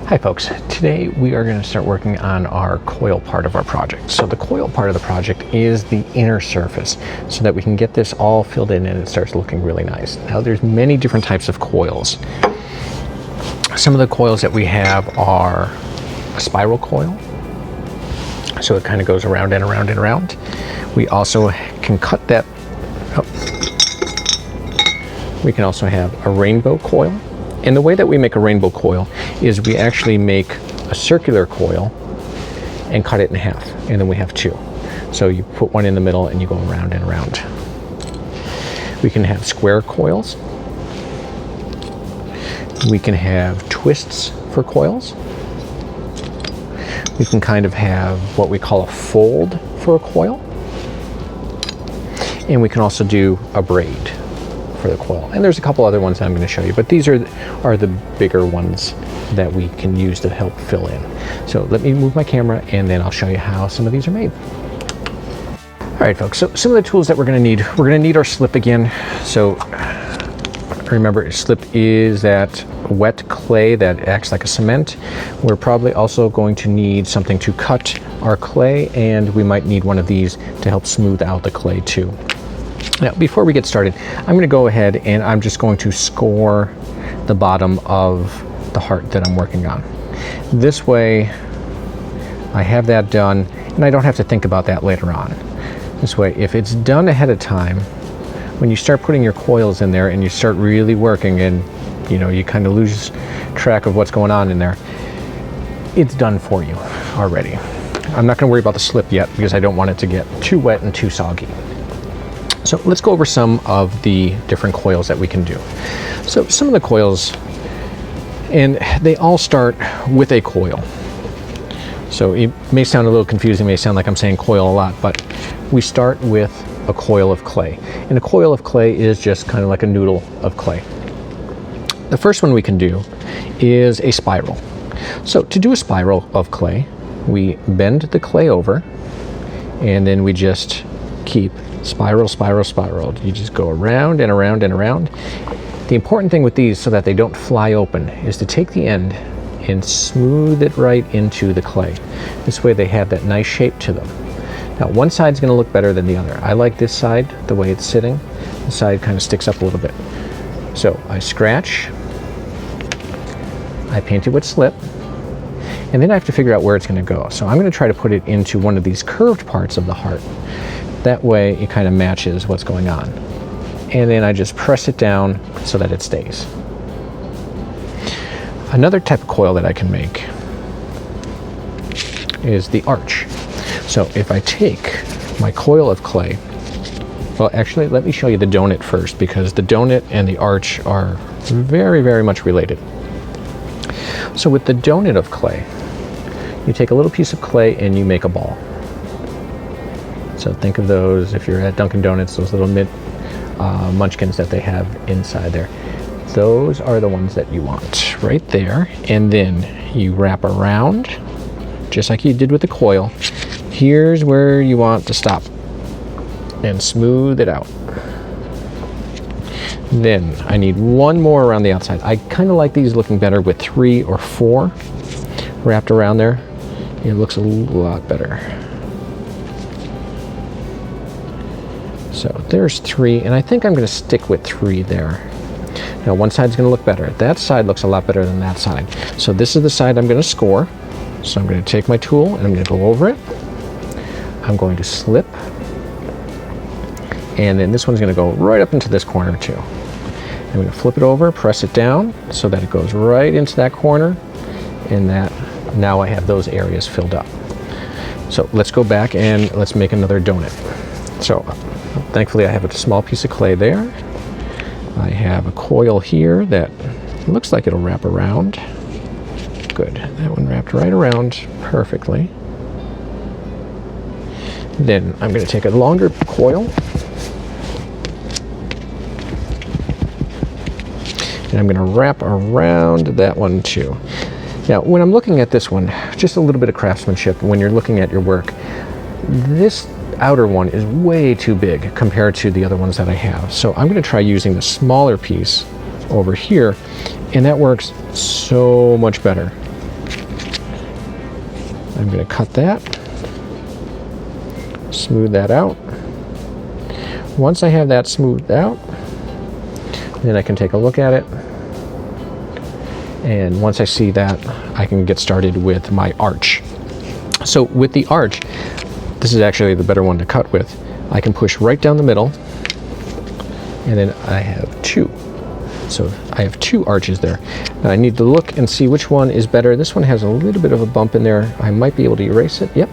Hi folks, today we are going to start working on our coil part of our project. So the coil part of the project is the inner surface so that we can get this all filled in and it starts looking really nice. Now there's many different types of coils. Some of the coils that we have are a spiral coil, so it kind of goes around and around and around. We also can cut that. We can also have a rainbow coil. And the way that we make a rainbow coil is we actually make a circular coil and cut it in half, and then we have two. So you put one in the middle and you go around and around. We can have square coils. We can have twists for coils. We can kind of have what we call a fold for a coil. And we can also do a braid for the coil. And there's a couple other ones that I'm going to show you, but these are the bigger ones that we can use to help fill in. So let me move my camera and then I'll show you how some of these are made. All right folks, so some of the tools that we're going to need our slip again. So remember, slip is that wet clay that acts like a cement. We're probably also going to need something to cut our clay, and we might need one of these to help smooth out the clay too. Now, before we get started, I'm going to go ahead and I'm just going to score the bottom of the heart that I'm working on. This way, I have that done, and I don't have to think about that later on. This way, if it's done ahead of time, when you start putting your coils in there and you start really working and you kind of lose track of what's going on in there, it's done for you already. I'm not going to worry about the slip yet because I don't want it to get too wet and too soggy. So let's go over some of the different coils that we can do. So some of the coils, and they all start with a coil. So it may sound a little confusing, may sound like I'm saying coil a lot, but we start with a coil of clay. And a coil of clay is just kind of like a noodle of clay. The first one we can do is a spiral. So to do a spiral of clay, we bend the clay over, and then we just keep spiral, spiral, spiral. You just go around and around and around. The important thing with these, so that they don't fly open, is to take the end and smooth it right into the clay. This way they have that nice shape to them. Now one side's going to look better than the other. I like this side, the way it's sitting. The side kind of sticks up a little bit. So I scratch, I paint it with slip, and then I have to figure out where it's going to go. So I'm going to try to put it into one of these curved parts of the heart. That way it kind of matches what's going on. And then I just press it down so that it stays. Another type of coil that I can make is the arch. So if I take my coil of clay, well actually let me show you the donut first, because the donut and the arch are very, very much related. So with the donut of clay, you take a little piece of clay and you make a ball. So think of those, if you're at Dunkin' Donuts, those little munchkins that they have inside there. Those are the ones that you want right there. And then you wrap around, just like you did with the coil. Here's where you want to stop and smooth it out. Then I need one more around the outside. I kind of like these looking better with 3 or 4 wrapped around there. It looks a lot better. So there's 3, and I think I'm going to stick with 3 there. Now one side's going to look better. That side looks a lot better than that side. So this is the side I'm going to score. So I'm going to take my tool and I'm going to go over it. I'm going to slip. And then this one's going to go right up into this corner too. I'm going to flip it over, press it down so that it goes right into that corner, and that now I have those areas filled up. So let's go back and let's make another donut. So thankfully I have a small piece of clay there. I have a coil here that looks like it'll wrap around. Good, that one wrapped right around perfectly. Then I'm going to take a longer coil and I'm going to wrap around that one too. Now when I'm looking at this one, just a little bit of craftsmanship when you're looking at your work, this outer one is way too big compared to the other ones that I have. So I'm going to try using the smaller piece over here, and that works so much better. I'm going to cut that, smooth that out. Once I have that smoothed out, then I can take a look at it. And once I see that, I can get started with my arch. So with the arch, this is actually the better one to cut with. I can push right down the middle, and then I have two. So I have two arches there. Now I need to look and see which one is better. This one has a little bit of a bump in there. I might be able to erase it. Yep.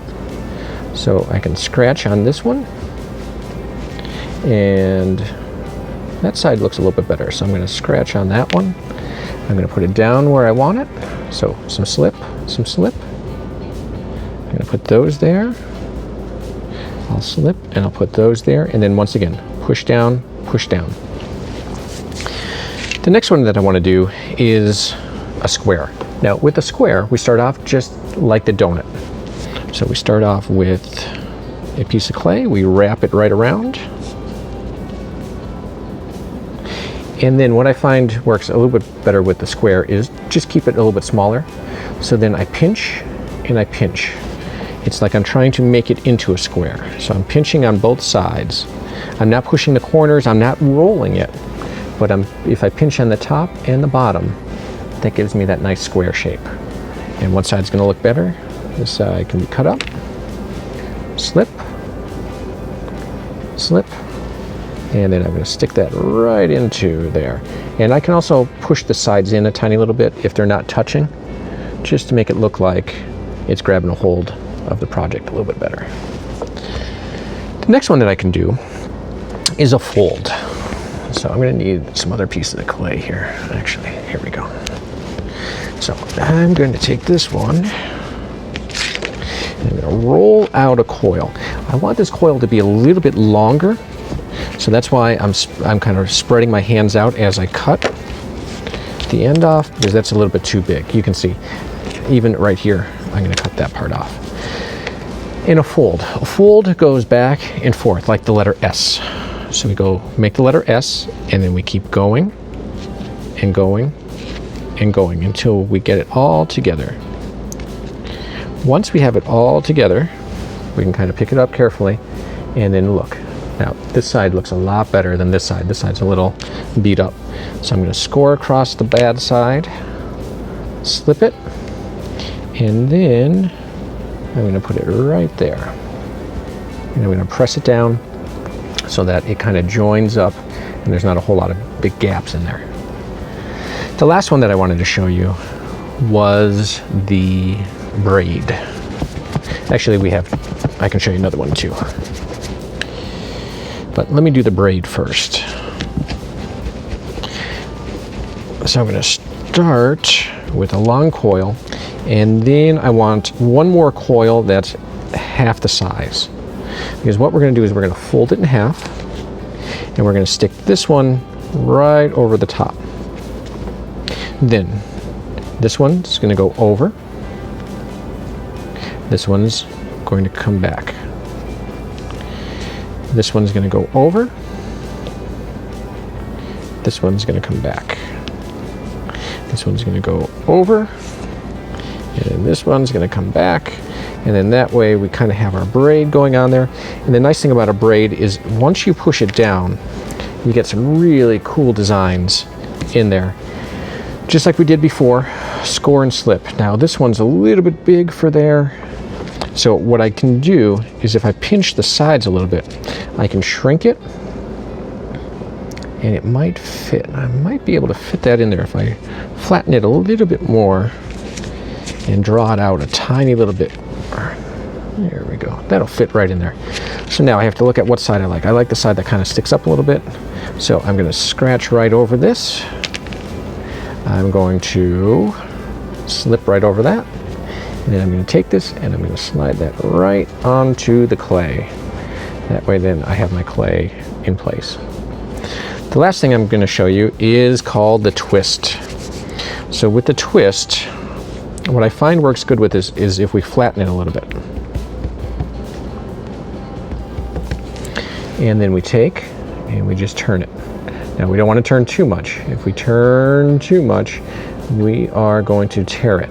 So I can scratch on this one, and that side looks a little bit better. So I'm going to scratch on that one. I'm going to put it down where I want it. So some slip, some slip. I'm going to put those there. I'll slip and I'll put those there. And then once again, push down, push down. The next one that I want to do is a square. Now with the square, we start off just like the donut. So we start off with a piece of clay, we wrap it right around. And then what I find works a little bit better with the square is just keep it a little bit smaller. So then I pinch and I pinch. It's like I'm trying to make it into a square. So I'm pinching on both sides. I'm not pushing the corners, I'm not rolling it. But if I pinch on the top and the bottom, that gives me that nice square shape. And one side's going to look better. This side can be cut up. Slip. Slip. And then I'm going to stick that right into there. And I can also push the sides in a tiny little bit if they're not touching, just to make it look like it's grabbing a hold of the project a little bit better. The next one that I can do is a fold. So I'm going to need some other pieces of clay here. Actually, here we go. So I'm going to take this one and I'm going to roll out a coil. I want this coil to be a little bit longer, so that's why I'm kind of spreading my hands out as I cut the end off, because that's a little bit too big. You can see, even right here, I'm going to cut that part off. In a fold goes back and forth like the letter S. So we go make the letter S, and then we keep going and going and going until we get it all together. Once we have it all together, we can kind of pick it up carefully and then look. Now this side looks a lot better than this side. This side's a little beat up. So I'm going to score across the bad side, slip it, and then I'm going to put it right there. And I'm going to press it down so that it kind of joins up and there's not a whole lot of big gaps in there. The last one that I wanted to show you was the braid. Actually, I can show you another one too. But let me do the braid first. So I'm going to start with a long coil, and then I want one more coil that's half the size. Because what we're going to do is we're going to fold it in half, and we're going to stick this one right over the top. Then this one's going to go over. This one's going to come back. This one's going to go over. This one's going to come back. This one's going to go over. And then this one's going to come back. And then that way we kind of have our braid going on there. And the nice thing about a braid is once you push it down, you get some really cool designs in there. Just like we did before, score and slip. Now this one's a little bit big for there. So what I can do is if I pinch the sides a little bit, I can shrink it and it might fit. I might be able to fit that in there if I flatten it a little bit more and draw it out a tiny little bit. There we go. That'll fit right in there. So now I have to look at what side I like. I like the side that kind of sticks up a little bit. So I'm going to scratch right over this. I'm going to slip right over that. And then I'm going to take this and I'm going to slide that right onto the clay. That way then I have my clay in place. The last thing I'm going to show you is called the twist. So with the twist, what I find works good with this is if we flatten it a little bit. And then we take and we just turn it. Now we don't want to turn too much. If we turn too much, we are going to tear it.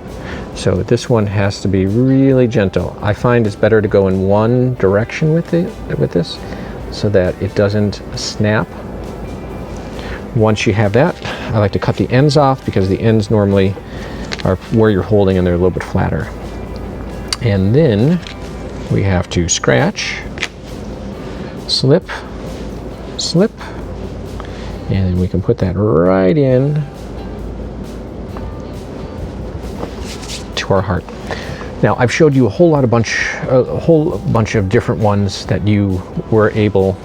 So this one has to be really gentle. I find it's better to go in one direction with this so that it doesn't snap. Once you have that, I like to cut the ends off because the ends normally are where you're holding and they're a little bit flatter. And then we have to scratch, slip, slip, and then we can put that right in to our heart. Now I've showed you a whole bunch of different ones that you were able.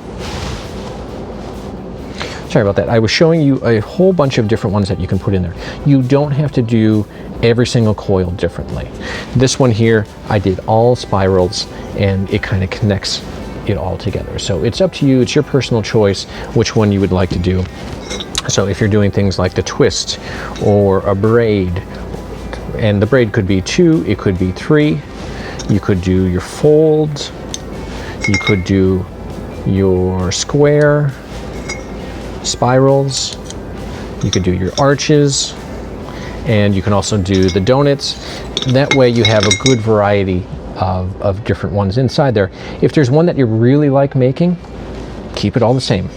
Sorry about that. I was showing you a whole bunch of different ones that you can put in there. You don't have to do every single coil differently. This one here, I did all spirals and it kind of connects it all together. So it's up to you, it's your personal choice which one you would like to do. So if you're doing things like the twist or a braid, and the braid could be 2, it could be 3, you could do your folds, you could do your square, spirals, you could do your arches, and you can also do the donuts. That way you have a good variety of different ones inside there. If there's one that you really like making, keep it all the same.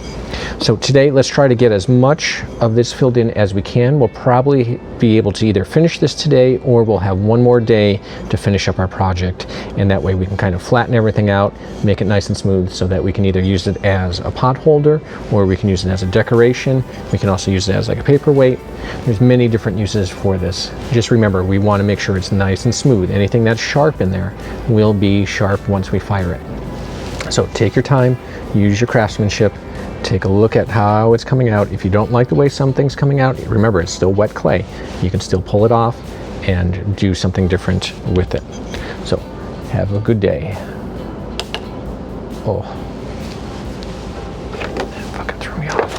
So today, let's try to get as much of this filled in as we can. We'll probably be able to either finish this today or we'll have one more day to finish up our project. And that way we can kind of flatten everything out, make it nice and smooth so that we can either use it as a pot holder or we can use it as a decoration. We can also use it as like a paperweight. There's many different uses for this. Just remember, we want to make sure it's nice and smooth. Anything that's sharp in there will be sharp once we fire it. So take your time, use your craftsmanship, take a look at how it's coming out. If you don't like the way something's coming out, remember it's still wet clay. You can still pull it off and do something different with it. So have a good day. Oh, that fucking threw me off.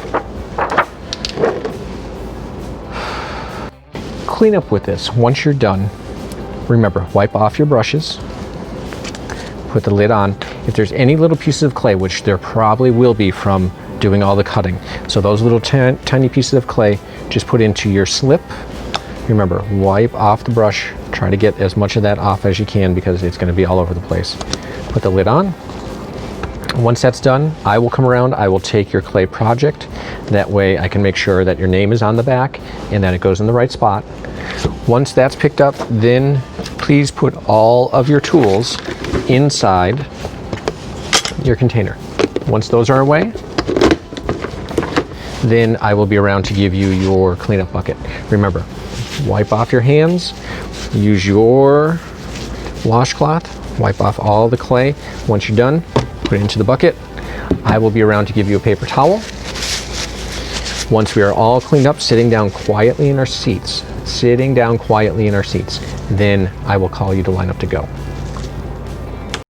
Clean up with this. Once you're done, remember, wipe off your brushes, put the lid on. If there's any little pieces of clay, which there probably will be from doing all the cutting, so those little tiny pieces of clay, just put into your slip. Remember, wipe off the brush. Try to get as much of that off as you can because it's going to be all over the place. Put the lid on. Once that's done, I will come around, I will take your clay project. That way I can make sure that your name is on the back and that it goes in the right spot. Once that's picked up, then please put all of your tools inside your container. Once those are away, then I will be around to give you your cleanup bucket. Remember, wipe off your hands, use your washcloth, wipe off all the clay. Once you're done, put it into the bucket. I will be around to give you a paper towel. Once we are all cleaned up, sitting down quietly in our seats, then I will call you to line up to go.